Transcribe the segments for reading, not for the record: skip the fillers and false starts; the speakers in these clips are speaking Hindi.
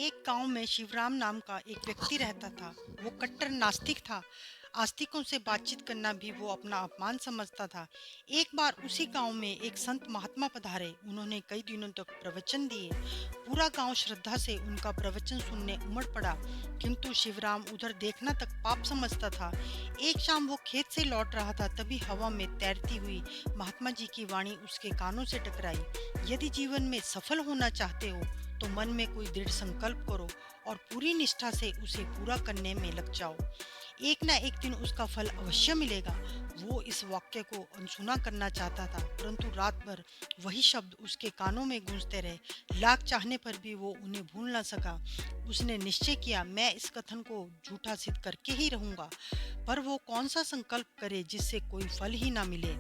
एक गांव में शिवराम नाम का एक व्यक्ति रहता था। वो कट्टर नास्तिक था। आस्तिकों से बातचीत करना भी वो अपना अपमान समझता था। एक बार उसी गांव में एक संत महात्मा पधारे। उन्होंने कई दिनों तक प्रवचन दिए। पूरा गांव श्रद्धा से उनका प्रवचन सुनने उमड़ पड़ा, किंतु शिवराम उधर देखना तक पाप समझता था। एक शाम वो खेत से लौट रहा था, तभी हवा में तैरती हुई महात्मा जी की वाणी उसके कानों से टकराई। यदि जीवन में सफल होना चाहते हो तो मन में कोई दृढ़ संकल्प करो और पूरी निष्ठा से उसे पूरा करने में लग जाओ। एक ना एक दिन उसका फल अवश्य मिलेगा। वो इस वाक्य को अनसुना करना चाहता था, परंतु रात भर वही शब्द उसके कानों में गूंजते रहे। लाख चाहने पर भी वो उन्हें भूल ना सका। उसने निश्चय किया, मैं इस कथन को झूठा सिद्ध करके ही रहूंगा। पर वो कौन सा संकल्प करे जिससे कोई फल ही ना मिले।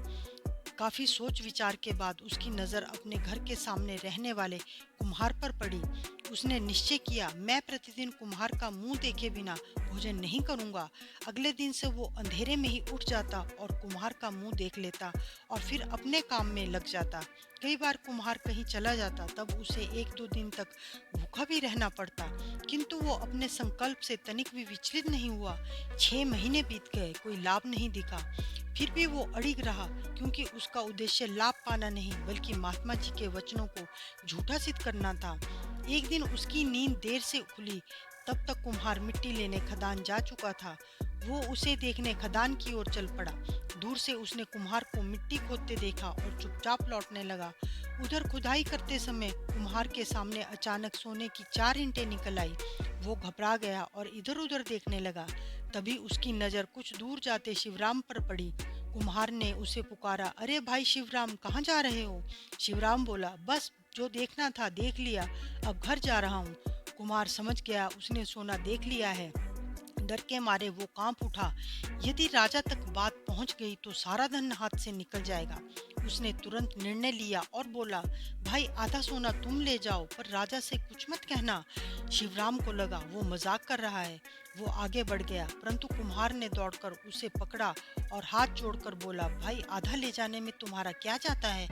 काफी सोच विचार के बाद उसकी नजर अपने घर के सामने रहने वाले कुम्हार पर पड़ी। उसने निश्चय किया, मैं प्रतिदिन कुम्हार का मुंह देखे बिना भोजन नहीं करूंगा। अगले दिन से वो अंधेरे में ही उठ जाता और कुम्हार का मुंह देख लेता और फिर अपने काम में लग जाता। कई बार कुम्हार कहीं चला जाता, तब उसे एक दो दिन तक भूखा भी रहना पड़ता, किंतु वो अपने संकल्प से तनिक भी विचलित नहीं हुआ। 6 महीने बीत गए, कोई लाभ नहीं दिखा। फिर भी वो अड़िग रहा, क्योंकि उसका उद्देश्य लाभ पाना नहीं बल्कि महात्मा जी के वचनों को झूठा सिद्ध करना था। एक दिन उसकी नींद देर से खुली। तब तक कुम्हार मिट्टी लेने खदान जा चुका था। वो उसे देखने खदान की ओर चल पड़ा। दूर से उसने कुम्हार को मिट्टी खोदते देखा और चुपचाप लौटने लगा। उधर खुदाई करते समय कुम्हार के सामने अचानक सोने की 4 ईंटें निकल आई। वो घबरा गया और इधर उधर देखने लगा। तभी उसकी नजर कुछ दूर जाते शिवराम पर पड़ी। कुम्हार ने उसे पुकारा, अरे भाई शिवराम, कहाँ जा रहे हो? शिवराम बोला, बस जो देखना था देख लिया, अब घर जा रहा हूँ। कुम्हार समझ गया उसने सोना देख लिया है। डर के मारे वो कांप उठा। यदि राजा तक बात पहुंच गई तो सारा धन हाथ से निकल जाएगा। उसने तुरंत निर्णय लिया और बोला, भाई आधा सोना तुम ले जाओ, पर राजा से कुछ मत कहना। शिवराम को लगा वो मजाक कर रहा है। वो आगे बढ़ गया, परंतु कुम्हार ने दौड़कर उसे पकड़ा और हाथ जोड़कर बोला, भाई आधा ले जाने में तुम्हारा क्या जाता है?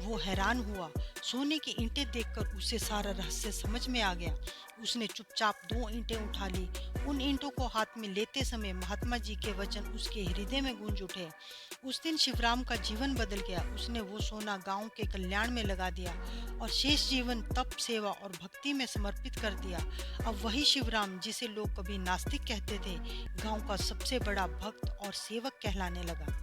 वो हैरान हुआ। सोने की ईंटें देखकर उसे सारा रहस्य समझ में आ गया। उसने चुपचाप 2 ईंटें उठा ली। उन ईंटों को हाथ में लेते समय महात्मा जी के वचन उसके हृदय में गूंज उठे। उस दिन शिवराम का जीवन बदल गया। उसने वो सोना गांव के कल्याण में लगा दिया और शेष जीवन तप, सेवा और भक्ति में समर्पित कर दिया। अब वही शिवराम जिसे लोग कभी नास्तिक कहते थे, गांव का सबसे बड़ा भक्त और सेवक कहलाने लगा।